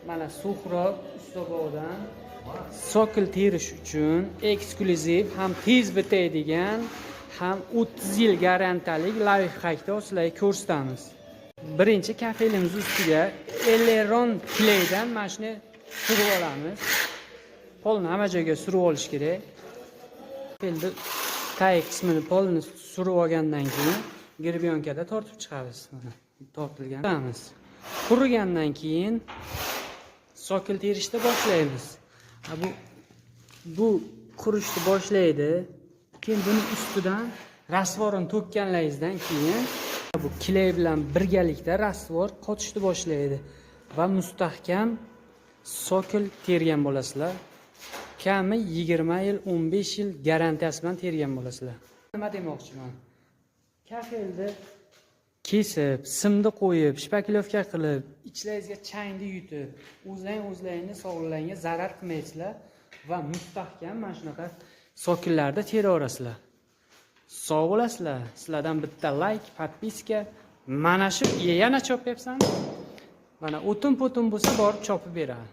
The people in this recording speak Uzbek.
mana Suhrab Ustobodan sokil terish uchun eksklyuziv ham tez bitadigan ham 30 yil garantiyali layfhackda sizlarga ko'rsatamiz. Birinchi kafelimiz ustiga aileron claydan mana shuni surib olamiz. Polni hamma joyga surib olish kerak. Kafelni tag qismini polni surib olgandan keyin girbyonkada tortib chiqamiz. Mana tortilganmiz. Qurigandan keyin sokil terishni boshlaymiz. Bu qurishni boshlaydi. Keyin buni ustidan rasvorni to'kkanlaringizdan keyin bu kley bilan birgalikda rasvor qotishni boshlaydi va mustahkam sokil tergan bo'lasizlar. Kami 20 yil, 15 yil garantiyasi bilan tergan bo'lasizlar. Nima demoqchiman? Kafelni kesib, simni qo'yib, shpakilovka qilib, ichlaringizga changni yutib, o'zlaringizni sog'lig'ingizga zarar qilmaysizlar va mustahkam mana shunaqa sokillarda teraverasizlar. Sog' bo'lasizlar. Sizlardan bitta like, podpiska, mana shu yana chopyapsan. Mana o'tin-po'tin bo'lsa borib chopib beradi.